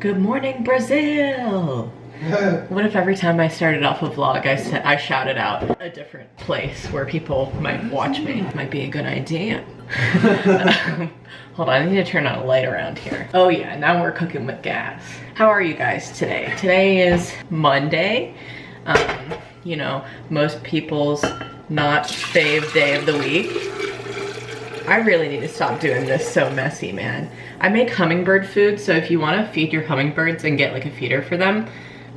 Good morning, Brazil! What if every time I started off a vlog, I shouted out a different place where people might watch me? Might be a good idea. Hold on, I need to turn on a light around here. Oh yeah, now we're cooking with gas. How are you guys today? Today is Monday. You know, most people's not fave day of the week. I really need to stop doing this so messy, man. I make hummingbird food, so if you want to feed your hummingbirds and get like a feeder for them,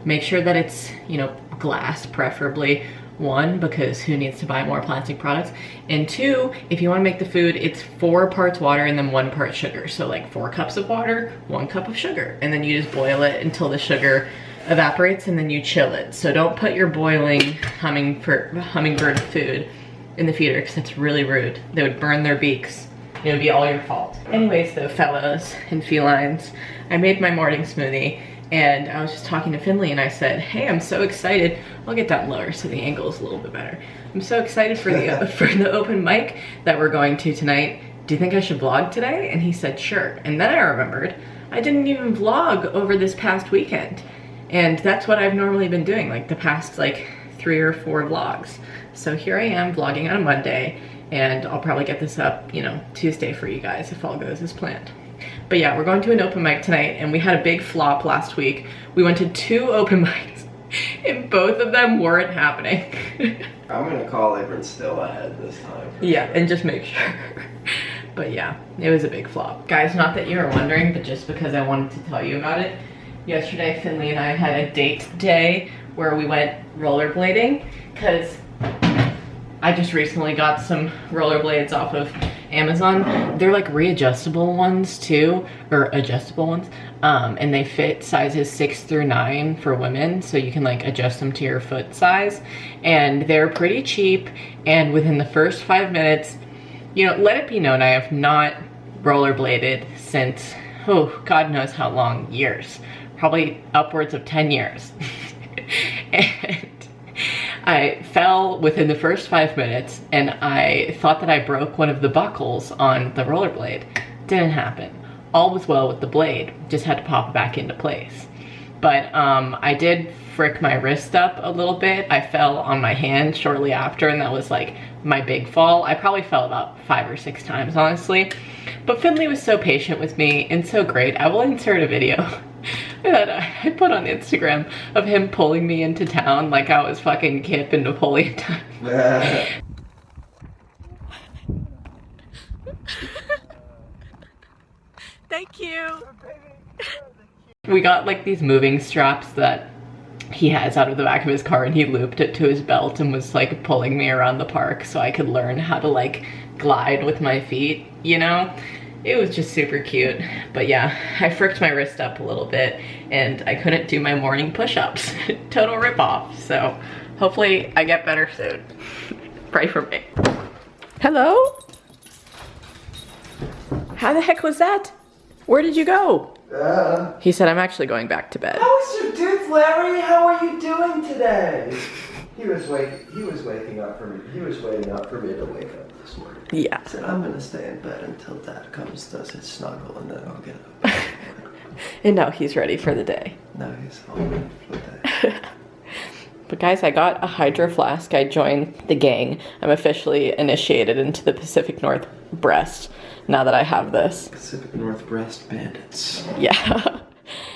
make sure that it's, you know, glass preferably. One, because who needs to buy more plastic products? And two, if you want to make the food, it's 4 parts water and then 1 part sugar. So like 4 cups of water, 1 cup of sugar. And then you just boil it until the sugar evaporates and then you chill it. So don't put your boiling hummingbird food in the feeder because it's really rude. They would burn their beaks. It would be all your fault. Anyways though, fellows and felines, I made my morning smoothie and I was just talking to Finley and I said, hey, I'm so excited. I'll get that lower so the angle is a little bit better. I'm so excited for the for the open mic that we're going to tonight. Do you think I should vlog today? And he said, sure. And then I remembered I didn't even vlog over this past weekend. And that's what I've normally been doing, like the past like 3 or 4 vlogs. So here I am vlogging on a Monday, and I'll probably get this up, you know, Tuesday for you guys if all goes as planned. But yeah, we're going to an open mic tonight, and we had a big flop last week. We went to 2 open mics, and both of them weren't happening. I'm gonna call Errands still ahead this time. Yeah, and just make sure. But yeah, it was a big flop. Guys, not that you were wondering, but just because I wanted to tell you about it. Yesterday, Finley and I had a date day where we went rollerblading, because I just recently got some rollerblades off of Amazon. They're like readjustable ones too, or adjustable ones. And they fit sizes 6 through 9 for women. So you can like adjust them to your foot size. And they're pretty cheap. And within the first 5 minutes, you know, let it be known I have not rollerbladed since, oh, God knows how long, years. Probably upwards of 10 years. And I fell within the first 5 minutes and I thought that I broke one of the buckles on the rollerblade. Didn't happen. All was well with the blade, just had to pop it back into place. But I did frick my wrist up a little bit. I fell on my hand shortly after, and that was like my big fall. I probably fell about 5 or 6 times, honestly. But Finley was so patient with me and so great. I will insert a video that I put on Instagram of him pulling me into town like I was fucking Kip in Napoleon time. Thank you. We got like these moving straps that he has out of the back of his car, and he looped it to his belt and was like pulling me around the park so I could learn how to like glide with my feet, you know? It was just super cute. But yeah, I fricked my wrist up a little bit and I couldn't do my morning push-ups. Total ripoff. So hopefully I get better soon. Pray for me. Hello? How the heck was that? Where did you go? He said, I'm actually going back to bed. How was your tooth, Larry? How are you doing today? He was waking up for me. He was waiting up for me to wake up this morning. Yeah. He said, I'm gonna stay in bed until Dad comes, does his snuggle, and then I'll get up. And now he's ready for the day. No, he's home for the day. But guys, I got a hydro flask. I joined the gang. I'm officially initiated into the Pacific Northwest now that I have this. Pacific Northwest Bandits. Yeah.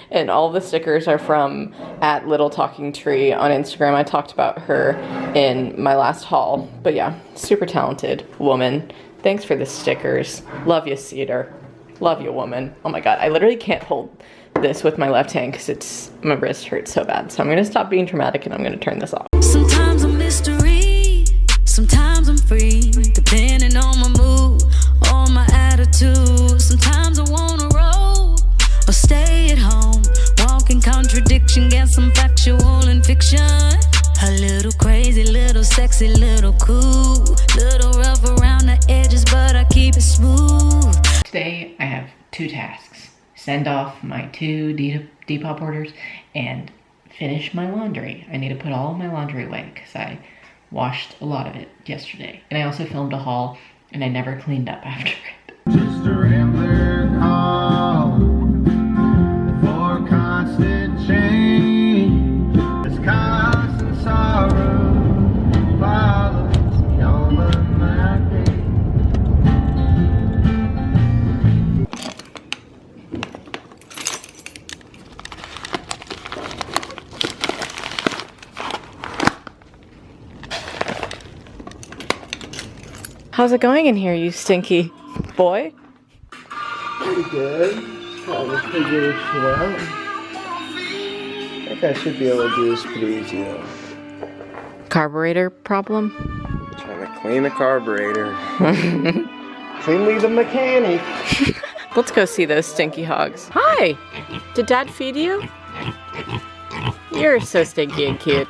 And all the stickers are from @LittleTalkingTree on Instagram. I talked about her in my last haul. But yeah, super talented woman. Thanks for the stickers. Love you, Cedar. Love you, woman. Oh my God, I literally can't hold this with my left hand because my wrist hurts so bad. So I'm gonna stop being dramatic and I'm gonna turn this off. Sometimes I'm mystery, sometimes I'm free, depending on my mood, on my attitude. Sometimes I wanna roll or stay at home, walk in contradiction, get some factual and fiction. A little crazy, little sexy, little cool, little rough around the edges, but I keep it smooth. Today I have 2 tasks. Send off my 2 Depop orders and finish my laundry. I need to put all of my laundry away because I washed a lot of it yesterday. And I also filmed a haul and I never cleaned up after it. Just a rambler call for How's it going in here, you stinky boy? Pretty good. Trying to figure it out. I think I should be able to do this pretty easy though. Carburetor problem? Trying to clean the carburetor. Finley the mechanic. Let's go see those stinky hogs. Hi! Did Dad feed you? You're so stinky and cute.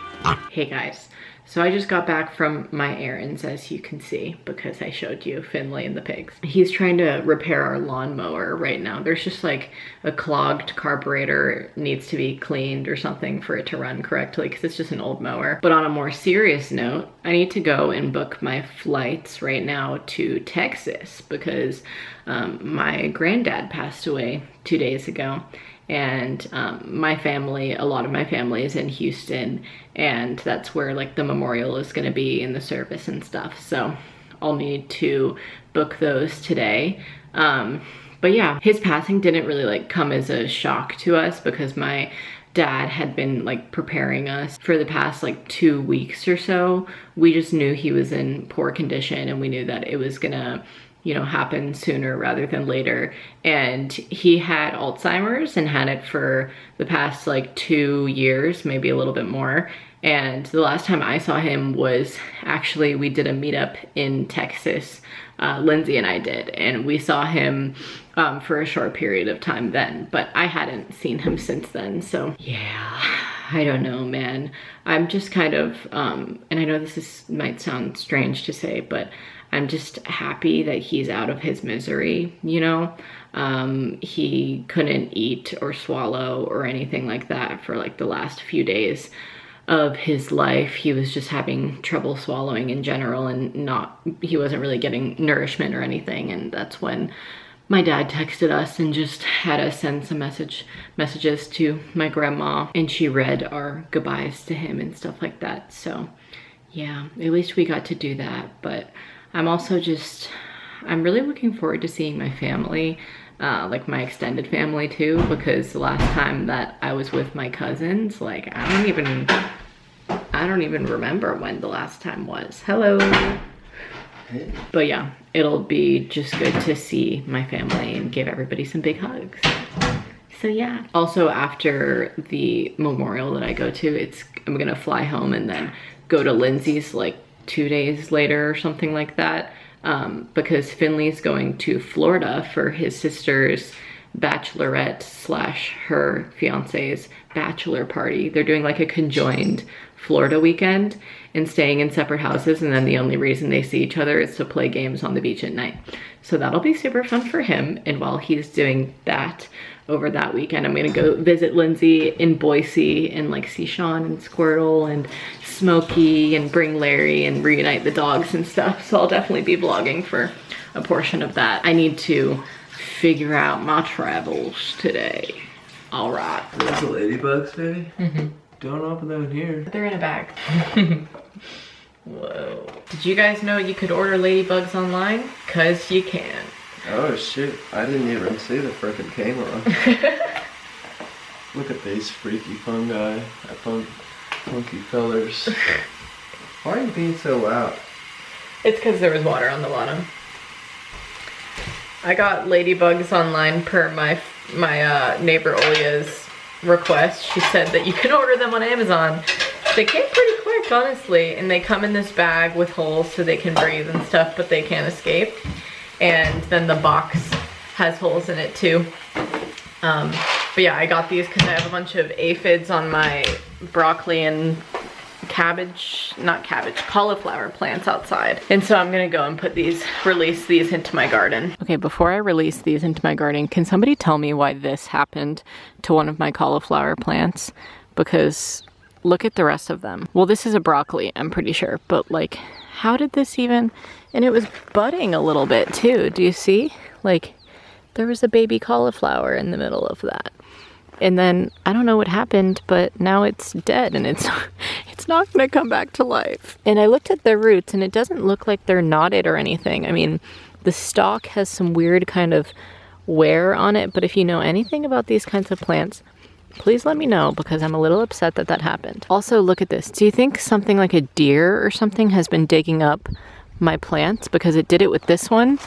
Hey guys, so I just got back from my errands, as you can see, because I showed you Finley and the pigs. He's trying to repair our lawnmower right now. There's just like a clogged carburetor, needs to be cleaned or something for it to run correctly, because it's just an old mower. But on a more serious note, I need to go and book my flights right now to Texas, because my granddad passed away 2 days ago. And my family, a lot of my family is in Houston, and that's where like the memorial is gonna be in the service and stuff. So I'll need to book those today. But yeah, his passing didn't really like come as a shock to us, because my dad had been like preparing us for the past like 2 weeks or so. We just knew he was in poor condition, and we knew that it was gonna, you know, happen sooner rather than later. And he had Alzheimer's and had it for the past like 2 years, maybe a little bit more. And the last time I saw him was actually, we did a meetup in Texas, Lindsay and I did, and we saw him for a short period of time then, but I hadn't seen him since then. So yeah, I don't know, man. I'm just kind of, and I know this might sound strange to say, but I'm just happy that he's out of his misery, you know? He couldn't eat or swallow or anything like that for like the last few days of his life. He was just having trouble swallowing in general, and he wasn't really getting nourishment or anything. And that's when my dad texted us and just had us send some messages to my grandma, and she read our goodbyes to him and stuff like that. So yeah, at least we got to do that. But I'm also just, I'm really looking forward to seeing my family, like my extended family too, because the last time that I was with my cousins, like I don't even remember when the last time was. Hello. Hey. But yeah, it'll be just good to see my family and give everybody some big hugs. So yeah. Also, after the memorial that I go to, I'm gonna fly home and then go to Lindsay's like 2 days later or something like that, because Finley's going to Florida for his sister's bachelorette / her fiance's bachelor party. They're doing like a conjoined Florida weekend and staying in separate houses, and then the only reason they see each other is to play games on the beach at night. So that'll be super fun for him. And while he's doing that over that weekend, I'm gonna go visit Lindsay in Boise and like see Sean and Squirtle and Smokey and bring Larry and reunite the dogs and stuff. So I'll definitely be vlogging for a portion of that. I need to figure out my travels today. All right. Those the ladybugs, baby? Mm-hmm. Don't open them in here. They're in a bag. Whoa. Did you guys know you could order ladybugs online? 'Cause you can. Oh shit, I didn't even see the frickin' camera. Look at these freaky fungi, funky fellers. Why are you being so loud? It's because there was water on the bottom. I got ladybugs online per my neighbor Olia's request. She said that you can order them on Amazon. They came pretty quick, honestly, and they come in this bag with holes so they can breathe and stuff, but they can't escape. And then the box has holes in it too. But yeah, I got these because I have a bunch of aphids on my broccoli and cauliflower plants outside. And so I'm gonna go and release these into my garden. Okay, before I release these into my garden, can somebody tell me why this happened to one of my cauliflower plants? Because look at the rest of them. Well, this is a broccoli, I'm pretty sure, but like, how did this even, and it was budding a little bit too. Do you see? Like, there was a baby cauliflower in the middle of that. And then, I don't know what happened, but now it's dead and it's not gonna come back to life. And I looked at the roots and it doesn't look like they're knotted or anything. I mean, the stalk has some weird kind of wear on it, but if you know anything about these kinds of plants, please let me know, because I'm a little upset that that happened. Also, look at this. Do you think something like a deer or something has been digging up my plants because it did it with this one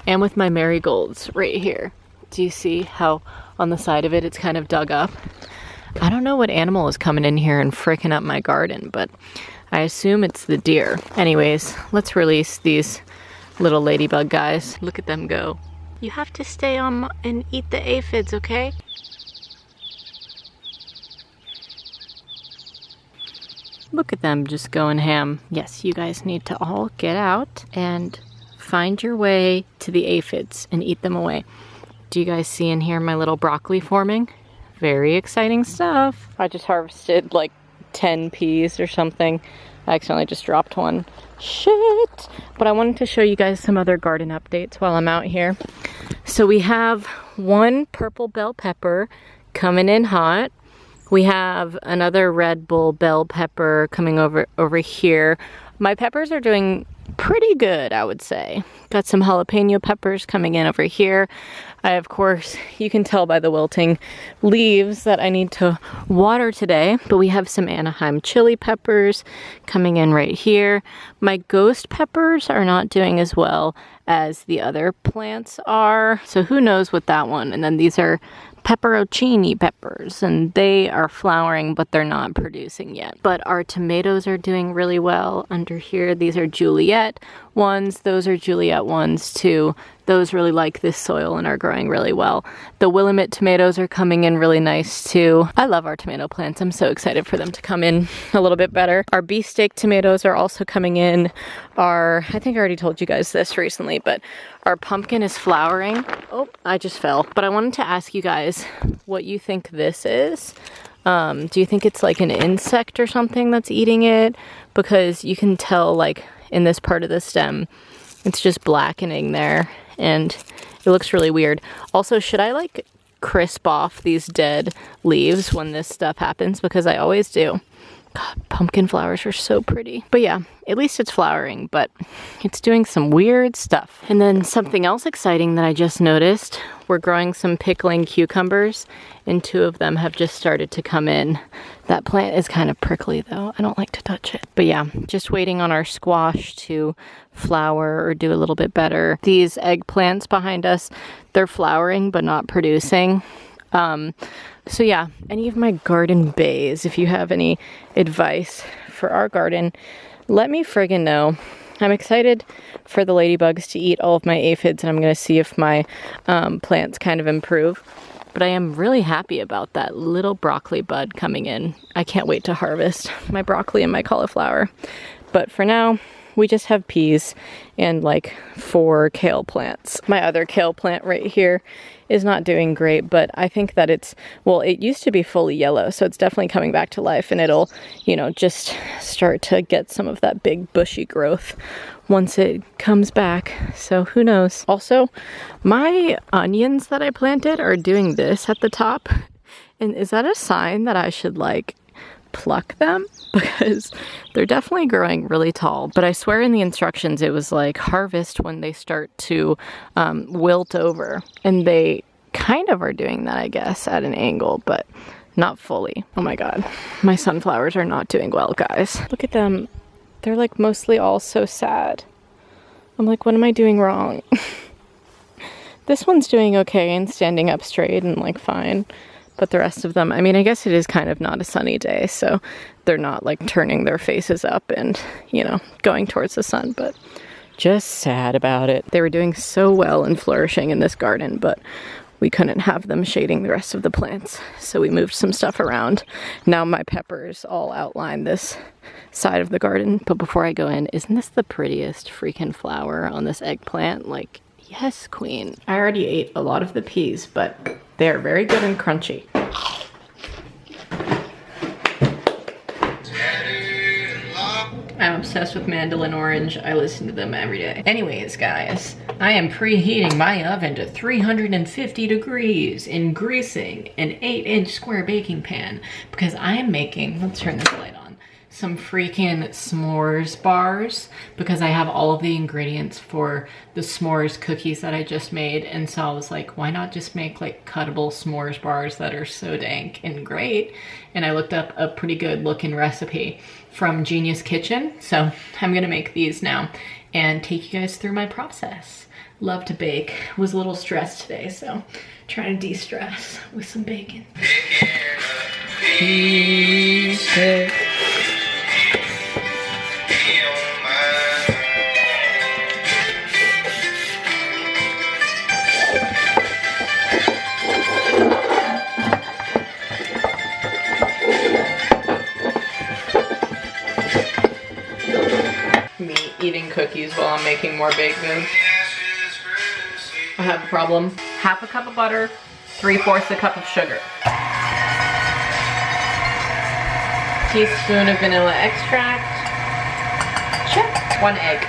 and with my marigolds right here. Do you see how on the side of it it's kind of dug up? I don't know what animal is coming in here and fricking up my garden, but I assume it's the deer. Anyways, let's release these little ladybug guys. Look at them go. You have to stay on and eat the aphids, okay? Look at them just going ham. Yes, you guys need to all get out and find your way to the aphids and eat them away. Do you guys see in here my little broccoli forming? Very exciting stuff. I just harvested like 10 peas or something. I accidentally just dropped one. Shit! But I wanted to show you guys some other garden updates while I'm out here. So we have one purple bell pepper coming in hot. We have another red bull bell pepper coming over here. My peppers are doing pretty good, I would say. Got some jalapeno peppers coming in over here. I, of course, you can tell by the wilting leaves that I need to water today, but we have some Anaheim chili peppers coming in right here. My ghost peppers are not doing as well as the other plants are, so who knows with that one. And then these are pepperoncini peppers, and they are flowering, but they're not producing yet. But our tomatoes are doing really well under here. These are Juliet ones. Those are Juliet ones too. Those really like this soil and are growing really well. The Willamette tomatoes are coming in really nice too. I love our tomato plants. I'm so excited for them to come in a little bit better. Our beefsteak tomatoes are also coming in. I think I already told you guys this recently, but our pumpkin is flowering. Oh, I just fell. But I wanted to ask you guys what you think this is. Do you think it's like an insect or something that's eating it? Because you can tell like in this part of the stem, it's just blackening there and it looks really weird. Also, should I like crisp off these dead leaves when this stuff happens? Because I always do. God, pumpkin flowers are so pretty. But yeah, at least it's flowering, but it's doing some weird stuff. And then something else exciting that I just noticed, we're growing some pickling cucumbers and 2 of them have just started to come in. That plant is kind of prickly though. I don't like to touch it. But yeah, just waiting on our squash to flower or do a little bit better. These eggplants behind us, they're flowering but not producing. So yeah, any of my garden bays, if you have any advice for our garden, let me friggin' know. I'm excited for the ladybugs to eat all of my aphids, and I'm going to see if my plants kind of improve. But I am really happy about that little broccoli bud coming in. I can't wait to harvest my broccoli and my cauliflower. But for now, we just have peas and like 4 kale plants. My other kale plant right here is not doing great, but I think that it used to be fully yellow, so it's definitely coming back to life, and it'll, you know, just start to get some of that big bushy growth once it comes back. So who knows? Also, my onions that I planted are doing this at the top. And is that a sign that I should like pluck them? Because they're definitely growing really tall. But I swear in the instructions it was like harvest when they start to wilt over. And they kind of are doing that, I guess, at an angle, but not fully. Oh my god. My sunflowers are not doing well, guys. Look at them. They're like mostly all so sad. I'm like, what am I doing wrong? This one's doing okay and standing up straight and like fine. But the rest of them, I mean, I guess it is kind of not a sunny day, so they're not like turning their faces up and, you know, going towards the sun, but just sad about it. They were doing so well and flourishing in this garden, but we couldn't have them shading the rest of the plants, so we moved some stuff around. Now my peppers all outline this side of the garden, but before I go in, isn't this the prettiest freaking flower on this eggplant? Like, yes, queen. I already ate a lot of the peas, but they're very good and crunchy. I'm obsessed with mandolin orange. I listen to them every day. Anyways, guys, I am preheating my oven to 350 degrees and greasing an 8-inch square baking pan because I am making, let's turn this light on, some freaking s'mores bars because I have all of the ingredients for the s'mores cookies that I just made. And so I was like, why not just make like cuttable s'mores bars that are so dank and great? And I looked up a pretty good looking recipe from Genius Kitchen. So I'm gonna make these now. and take you guys through my process. Love to bake. Was a little stressed today, so trying to de-stress with some bacon. Me eating cookies while I'm making more baked goods. I have a problem. 1/2 cup of butter, 3/4 a cup of sugar. Teaspoon of vanilla extract. Check. 1 egg.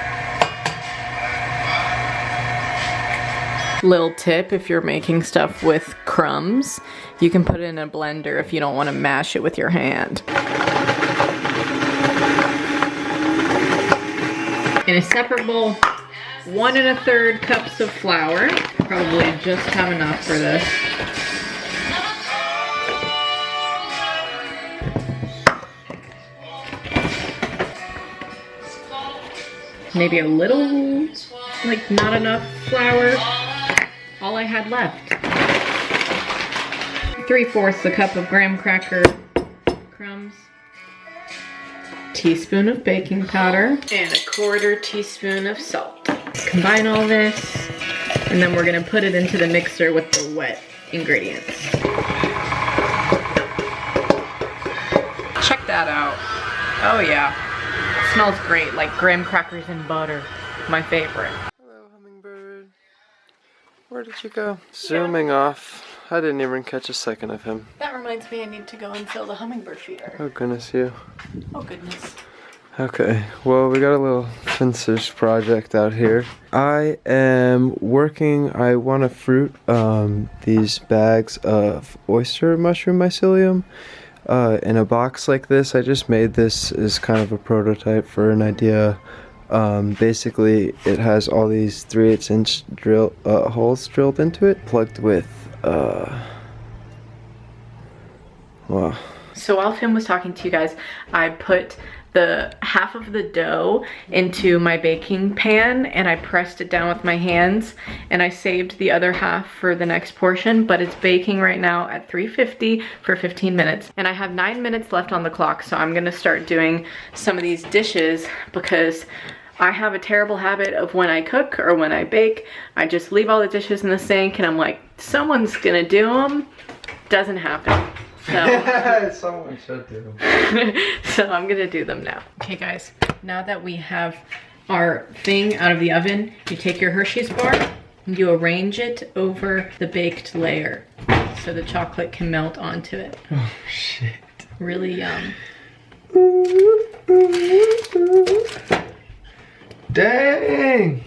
Little tip, if you're making stuff with crumbs, you can put it in a blender if you don't want to mash it with your hand. In a separate bowl, 1 1/3 cups of flour. Probably just have enough for this. Maybe a little, like not enough flour. All I had left. 3/4 a cup of graham cracker crumbs. Teaspoon of baking powder and 1/4 teaspoon of salt. Combine all this, and then we're gonna put it into the mixer with the wet ingredients. Check that out. Oh yeah, it smells great, like graham crackers and butter. My favorite. Hello, hummingbird. Where did you go? Zooming off. I didn't even catch a second of him. That reminds me I need to go and fill the hummingbird feeder. Oh goodness, you. Oh goodness. Okay, well, we got a little finishers project out here. I am working, I want to fruit these bags of oyster mushroom mycelium in a box like this. I just made this as kind of a prototype for an idea. Basically, it has all these 3/8 inch holes drilled into it, plugged with, wow. So while Finn was talking to you guys, I put the 1/2 of the dough into my baking pan and I pressed it down with my hands, and I saved the other 1/2 for the next portion, but it's baking right now at 350 for 15 minutes. And I have 9 minutes left on the clock, so I'm gonna start doing some of these dishes because I have a terrible habit of when I cook or when I bake, I just leave all the dishes in the sink and I'm like, someone's gonna do them. Doesn't happen. So, someone should do. so I'm gonna do them now. Okay guys, now that we have our thing out of the oven, you take your Hershey's bar and you arrange it over the baked layer so the chocolate can melt onto it. Oh shit. Really yum. Dang!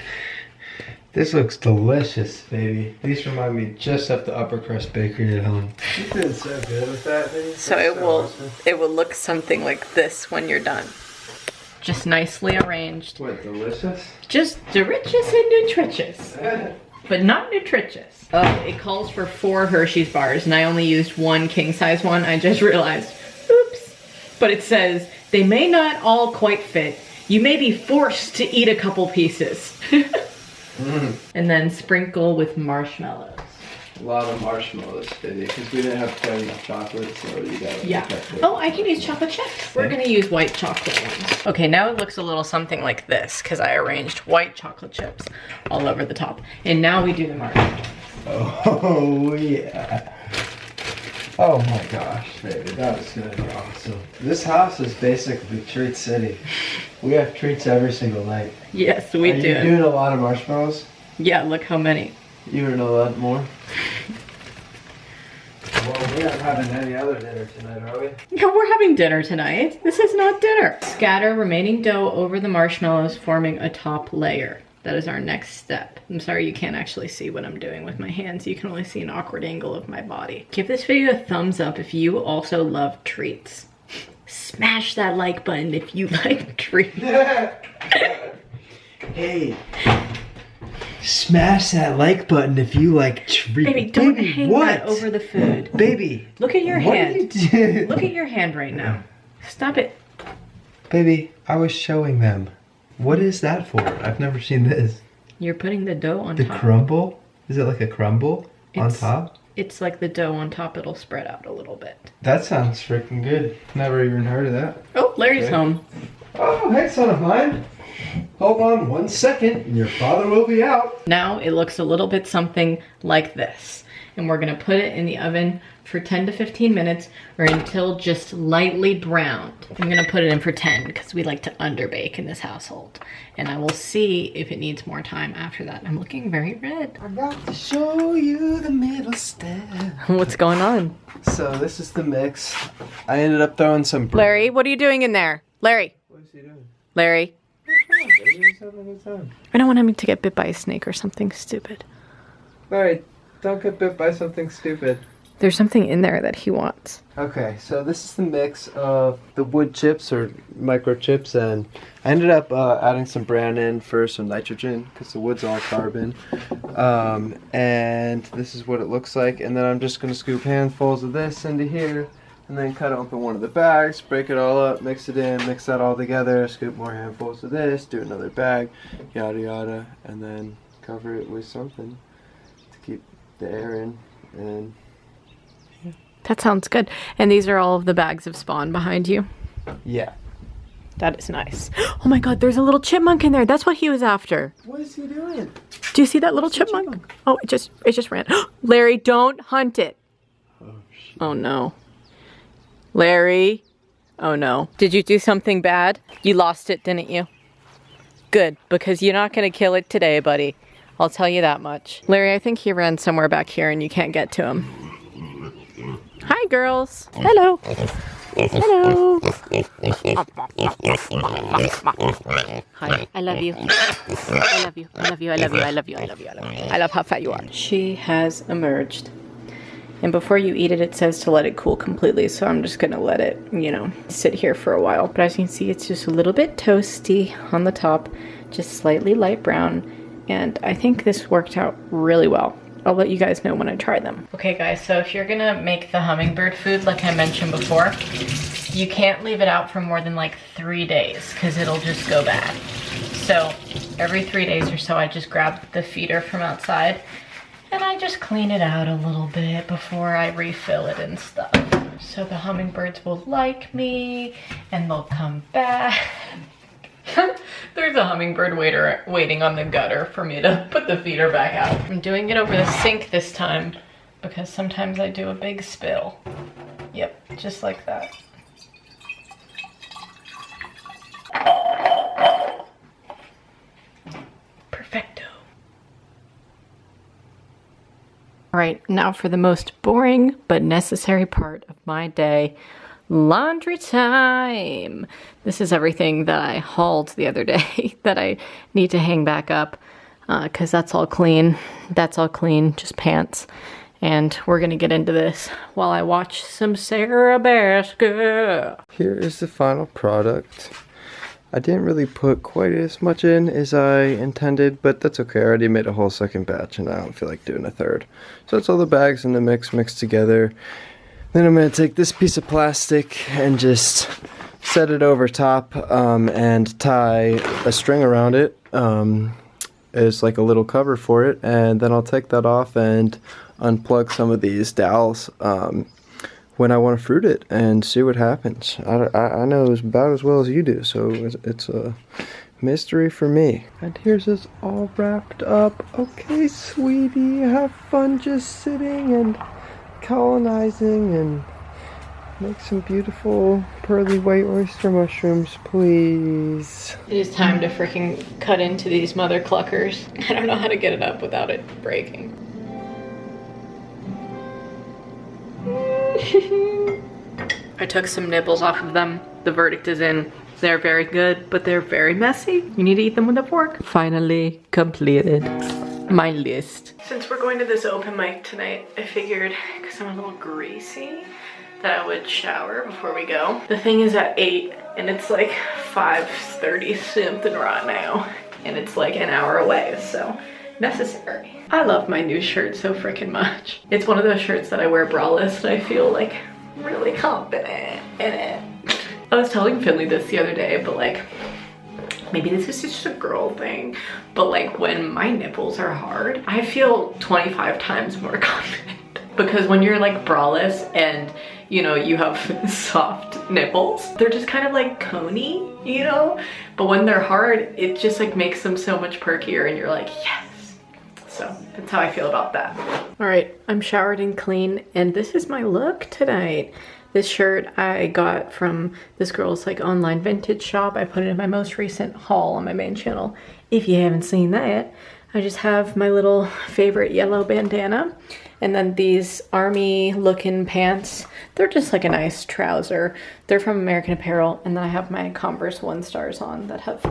This looks delicious, baby. These remind me just of the upper crust bakery at home. You've been so good with that, baby. So it will look something like this when you're done. Just nicely arranged. What, delicious? Just delicious and nutritious. But not nutritious. Oh, it calls for 4 Hershey's bars and I only used 1 king size one. I just realized, oops. But it says, they may not all quite fit. You may be forced to eat a couple pieces. And then sprinkle with marshmallows. A lot of marshmallows, baby, because we didn't have quite enough chocolate, so you got to. Yeah. Oh, I can use chocolate chips. We're gonna use white chocolate ones. Okay, now it looks a little something like this because I arranged white chocolate chips all over the top. And now we do the marshmallows. Oh yeah. Oh my gosh, baby, that is gonna be awesome. This house is basically treat city. We have treats every single night. Yes, we do. Are you doing a lot of marshmallows? Yeah, look how many. You would know that more. Well, we aren't having any other dinner tonight, are we? No, we're having dinner tonight. This is not dinner. Scatter remaining dough over the marshmallows, forming a top layer. That is our next step. I'm sorry you can't actually see what I'm doing with my hands. You can only see an awkward angle of my body. Give this video a thumbs up if you also love treats. Smash that like button if you like treats. Hey, smash that like button if you like treats. Baby, don't hang that over the food. Baby, look at your hand. What are you doing? Look at your hand right now. Stop it. Baby, I was showing them. What is that for? I've never seen this. You're putting the dough on the top. The crumble? Is it like a crumble on top? It's like the dough on top, it'll spread out a little bit. That sounds freaking good. Never even heard of that. Oh, Larry's home. Oh, hey, son of mine. Hold on 1 second and your father will be out. Now it looks a little bit something like this. And we're gonna put it in the oven for 10 to 15 minutes or until just lightly browned. I'm gonna put it in for 10 because we like to underbake in this household. And I will see if it needs more time after that. I'm looking very red. I'm about to show you the middle step. What's going on? So this is the mix. I ended up throwing some... Larry, what are you doing in there? Larry. What is he doing? Larry. He's having a good time. I don't want him to get bit by a snake or something stupid. Larry, don't get bit by something stupid. There's something in there that he wants. Okay, so this is the mix of the wood chips or microchips, and I ended up adding some bran in for some nitrogen because the wood's all carbon. And this is what it looks like, and then I'm just going to scoop handfuls of this into here and then cut open one of the bags, break it all up, mix it in, mix that all together, scoop more handfuls of this, do another bag, yada yada, and then cover it with something to keep the air in. And that sounds good. And these are all of the bags of spawn behind you? yeah. That is nice. Oh my god, there's a little chipmunk in there. That's what he was after. What is he doing? Do you see that little chipmunk? Oh, it just ran. Larry, don't hunt it. Oh, shit. Oh no. Larry. Oh no. Did you do something bad? You lost it, didn't you? Good, because you're not gonna kill it today, buddy. I'll tell you that much. Larry, I think he ran somewhere back here and you can't get to him. Hi, girls. Hello. Hello. Hi. I love you. I love you. I love you. I love you. I love you. I love you. I love you. I love how fat you are. She has emerged. And before you eat it, it says to let it cool completely. So I'm just going to let it, you know, sit here for a while. But as you can see, it's just a little bit toasty on the top, just slightly light brown. And I think this worked out really well. I'll let you guys know when I try them. Okay guys, so if you're gonna make the hummingbird food like I mentioned before, you can't leave it out for more than like 3 days because it'll just go bad. So every 3 days or so I just grab the feeder from outside and I just clean it out a little bit before I refill it and stuff. So the hummingbirds will like me and they'll come back. There's a hummingbird waiting on the gutter for me to put the feeder back out. I'm doing it over the sink this time because sometimes I do a big spill. Yep, just like that. Perfecto. All right, now for the most boring but necessary part of my day. Laundry time. This is everything that I hauled the other day that I need to hang back up because that's all clean. That's all clean, just pants. And we're gonna get into this while I watch some Sarah Basket. Here is the final product. I didn't really put quite as much in as I intended, but that's okay. I already made a whole second batch and I don't feel like doing a third. So that's all the bags in the mix mixed together. Then I'm going to take this piece of plastic and just set it over top and tie a string around it as like a little cover for it. And then I'll take that off and unplug some of these dowels when I want to fruit it and see what happens. I know about as well as you do, so it's a mystery for me. And here's this all wrapped up. Okay, sweetie, have fun just sitting and colonizing and make some beautiful pearly white oyster mushrooms, please. It is time to freaking cut into these mother cluckers. I don't know how to get it up without it breaking. I took some nibbles off of them. The verdict is in. They're very good, but they're very messy. You need to eat them with a fork. Finally completed my list. Since we're going to this open mic tonight, I figured, because I'm a little greasy, that I would shower before we go. The thing is at 8 and it's like 5:30 something right now. And it's like an hour away, so necessary. I love my new shirt so freaking much. It's one of those shirts that I wear braless and I feel like really confident in it. I was telling Finley this the other day, but like maybe this is just a girl thing, but like when my nipples are hard, I feel 25 times more confident. Because when you're like braless and you know, you have soft nipples, they're just kind of like coney, you know? But when they're hard, it just like makes them so much perkier and you're like, yes. So that's how I feel about that. All right, I'm showered and clean and this is my look tonight. This shirt I got from this girl's like online vintage shop. I put it in my most recent haul on my main channel. If you haven't seen that yet, I just have my little favorite yellow bandana. And then these army looking pants, they're just like a nice trouser. They're from American Apparel. And then I have my Converse 1 stars on that have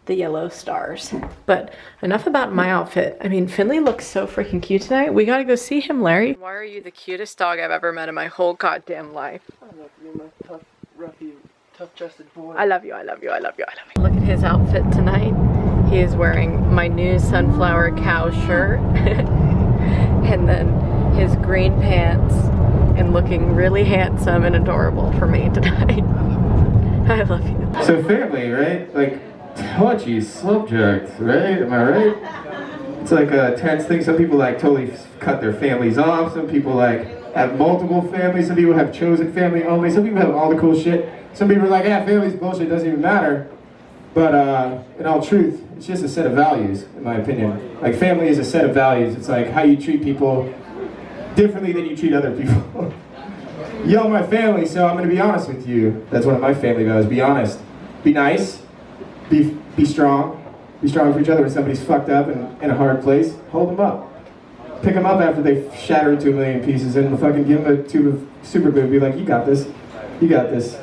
the yellow stars. But enough about my outfit. I mean, Finley looks so freaking cute tonight. We gotta go see him, Larry. Why are you the cutest dog I've ever met in my whole goddamn life? I love you, my tough, roughy, tough-chested boy. I love you, I love you, I love you, I love you. Look at his outfit tonight. He is wearing my new sunflower cow shirt. And then his green pants and looking really handsome and adorable for me tonight. I love you. So family, right? Like, oh geez, subject, right? Am I right? It's like a tense thing. Some people like totally cut their families off. Some people like have multiple families. Some people have chosen family only. Some people have all the cool shit. Some people are like, yeah, family's bullshit, doesn't even matter. But in all truth, it's just a set of values, in my opinion. Like family is a set of values. It's like how you treat people differently than you treat other people. Y'all my family, so I'm gonna be honest with you. That's one of my family values. Be honest. Be nice. Be strong. Be strong for each other when somebody's fucked up and in a hard place. Hold them up. Pick them up after they shatter into a million pieces and fucking give them a tube of super glue. Be like, you got this. You got this.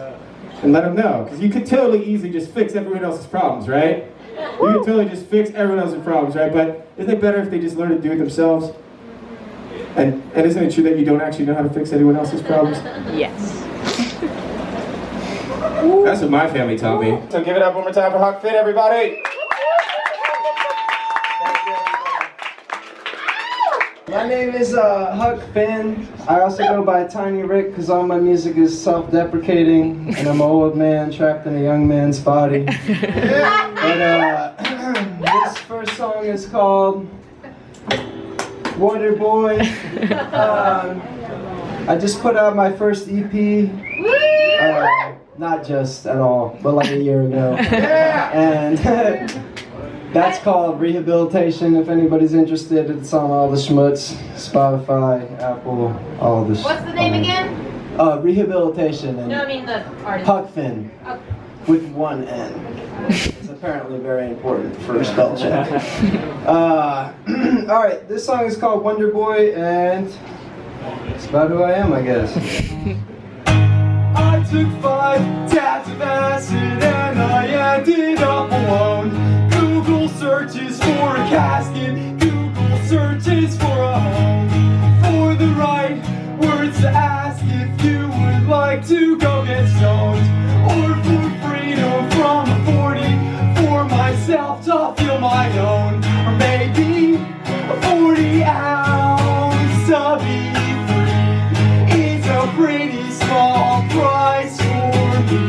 And let them know. Because you could totally easily just fix everyone else's problems, right? You could totally just fix everyone else's problems, right? But isn't it better if they just learn to do it themselves? And isn't it true that you don't actually know how to fix anyone else's problems? Yes. That's what my family taught me. So give it up one more time for Huck Finn, everybody! My name is Huck Finn. I also go by Tiny Rick because all my music is self-deprecating and I'm an old man trapped in a young man's body. But this first song is called Water Boy. I just put out my first EP. Not just at all, but like a year ago. And that's called Rehabilitation. If anybody's interested, it's on all the schmutz, Spotify, Apple, all the. What's the name again? Rehabilitation. And No, I mean the artist. Huck Finn, Oh. with one N. It's apparently very important for a spell check. Alright, this song is called Wonder Boy, and it's about who I am, I guess. I took 5 tabs of acid and I ended up alone. Google searches for a casket, Google searches for a home. For the right words to ask if you would like to go get stoned. Or for freedom from a 40, for myself to feel my own. Or maybe a 40 ounce to be free is a pretty small price for me.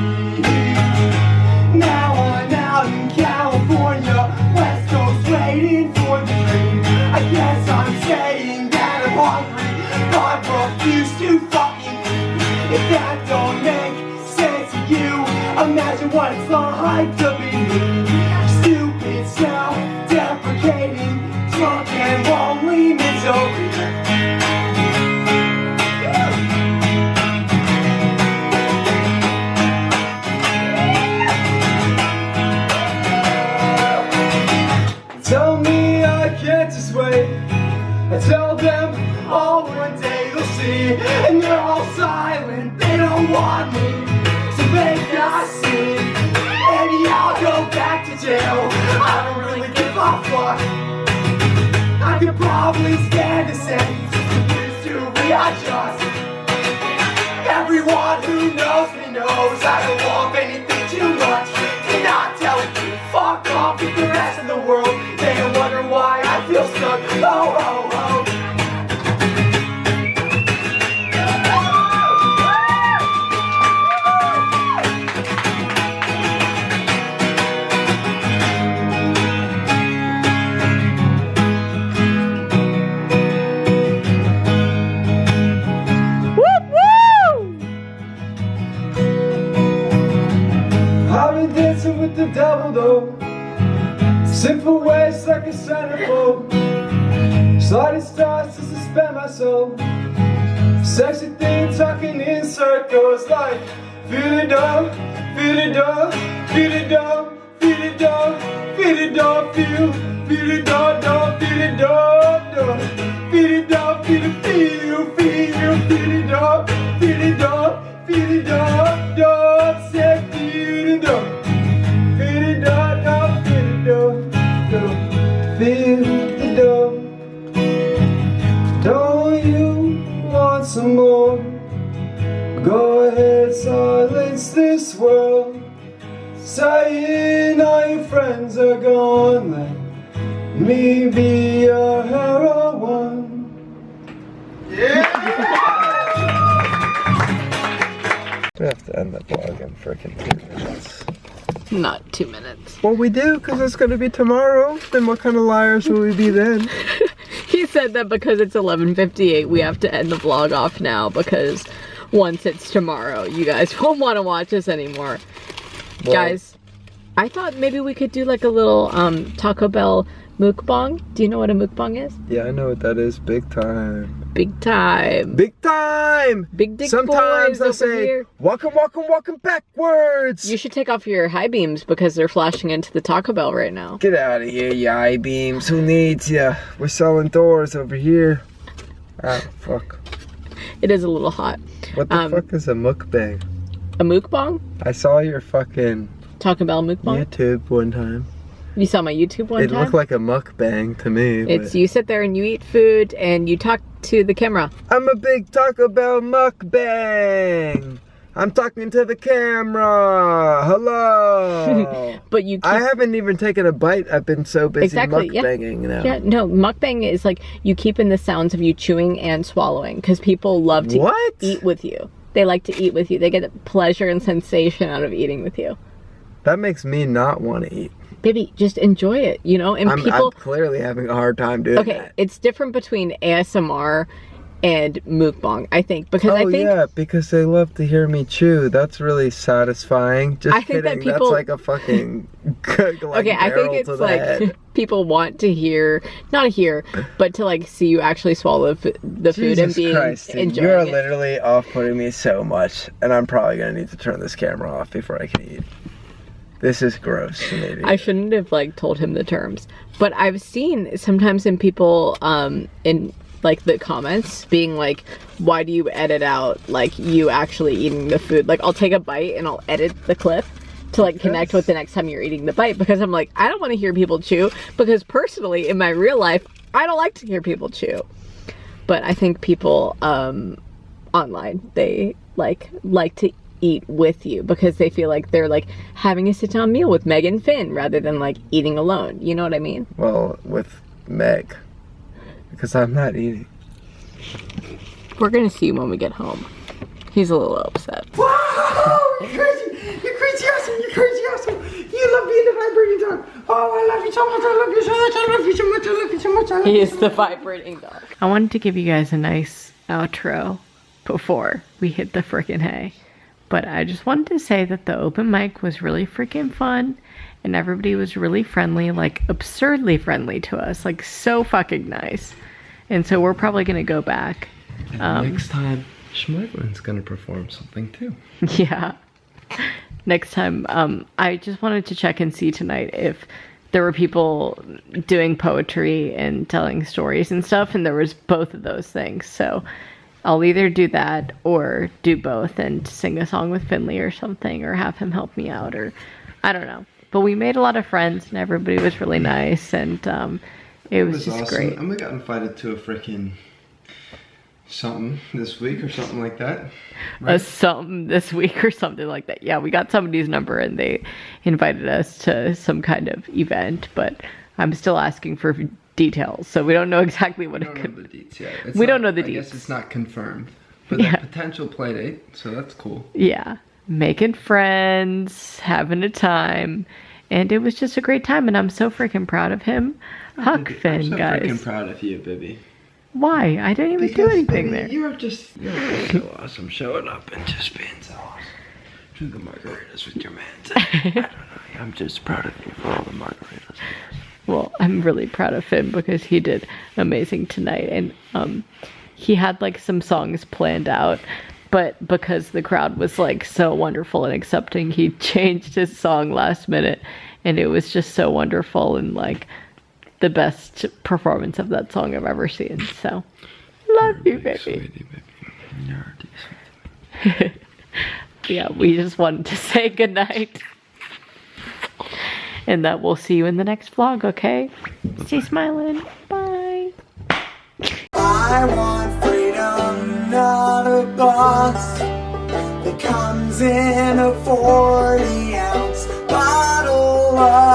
Now I'm out in California, West Coast waiting for the dream. I guess I'm saying that I'm hungry, but refuse to fucking eat. If that don't make sense to you, imagine what it's like to be me. Stupid, self-deprecating, drunk and lonely misery. Tell me I can't just wait. I tell them all one day they'll see, and they're all silent. They don't want me, so maybe I see. Maybe I'll go back to jail. I don't really give a fuck. I could probably stand a sentence just to readjust. Everyone who knows me knows I don't want anything too much. To not tell you, fuck off with the rest of the world. They wonder why I feel stuck. Oh, oh, oh. a centerfold. Sliding stars to suspend my soul. Sexy thing talking in circles like feel it up, feel it up, feel it up, feel it up, feel it up, feel it up, feel it up, feel it up, feel it, feel it up, feel it up, feel it up, say feel it up, feel it up, feel it up, feel it up. Don't you want some more? Go ahead, silence this world. Saying all your friends are gone. Let me be your heroine. We have to end the vlog in frickin' 2 minutes. Not 2 minutes. Well, we do, because it's going to be tomorrow. Then what kind of liars will we be then? He said that because it's 11:58, we have to end the vlog off now because once it's tomorrow, you guys won't want to watch us anymore. Well, guys, I thought maybe we could do like a little Taco Bell mukbang. Do you know what a mukbang is? Yeah, I know what that is. Big time. Big time. Big time! Big dick Sometimes boys I over say, here. walking backwards! You should take off your high beams because they're flashing into the Taco Bell right now. Get out of here, you I-beams. Who needs ya? We're selling doors over here. Ah, fuck. It is a little hot. What the fuck is a mukbang? A mukbang? I saw your fucking Taco Bell mukbang? YouTube one time. You saw my YouTube one time? It looked like a mukbang to me. It's you sit there and you eat food and you talk to the camera. I'm a big Taco Bell mukbang. I'm talking to the camera. Hello. But you I haven't even taken a bite. I've been so busy mukbanging now. Yeah, no, mukbang is like you keep in the sounds of you chewing and swallowing because people love to eat with you. They like to eat with you. They get pleasure and sensation out of eating with you. That makes me not want to eat. Baby, just enjoy it, you know? And I'm clearly having a hard time doing that. Okay, it's different between ASMR and mukbang, I think, because I think yeah, because they love to hear me chew. That's really satisfying. Just I think kidding. that people, that's like a fucking like okay, I think it's like people want to hear, not hear, but to like see you actually swallow the food and be enjoying it. You're literally off-putting me so much, and I'm probably gonna need to turn this camera off before I can eat. This is gross to me. I shouldn't have like told him the terms, but I've seen sometimes in people in like the comments being like, why do you edit out like you actually eating the food? Like I'll take a bite and I'll edit the clip to like connect with the next time you're eating the bite, because I'm like, I don't want to hear people chew, because personally in my real life I don't like to hear people chew. But I think people online, they like to eat with you because they feel like they're like having a sit-down meal with Meg and Finn rather than like eating alone. You know what I mean? Well, with Meg, because I'm not eating. We're gonna see when we get home. He's a little upset. Whoa! You're crazy! You're crazy awesome! You're crazy awesome! You love being the vibrating dog! Oh, I love you so much! I love you so much! I love you so much! I love you so much! I love He is the vibrating dog. I wanted to give you guys a nice outro before we hit the frickin' hay. But I just wanted to say that the open mic was really freaking fun and everybody was really friendly, like absurdly friendly to us, like so fucking nice. And so we're probably gonna go back. Next time, Schmeglin's gonna perform something too. Yeah. Next time, I just wanted to check and see tonight if there were people doing poetry and telling stories and stuff, and there was both of those things. So I'll either do that or do both and sing a song with Finley or something, or have him help me out, or I don't know. But we made a lot of friends and everybody was really nice, and it was just awesome. Great. And we got invited to a freaking something this week or something like that. Right? A something this week or something like that. Yeah, we got somebody's number and they invited us to some kind of event, but I'm still asking for details, so we don't know exactly what it could be. We don't know the deets yet. We don't know the deets. I guess it's not confirmed, but a potential play date, so that's cool. Yeah, making friends, having a time, and it was just a great time, and I'm so freaking proud of him. Huck Finn, guys. I'm so freaking proud of you, baby. Why? I didn't even do anything there. You're so awesome, showing up and just being so awesome. Drinking margaritas with your man. I don't know. I'm just proud of you for all the margaritas. Well, I'm really proud of Finn because he did amazing tonight. And he had like some songs planned out, but because the crowd was like so wonderful and accepting, he changed his song last minute, and it was just so wonderful and like the best performance of that song I've ever seen. So, love you, baby. Yeah, we just wanted to say goodnight. And that we'll see you in the next vlog, okay? Stay smiling. Bye. I want freedom, not a box that comes in a 40-ounce bottle of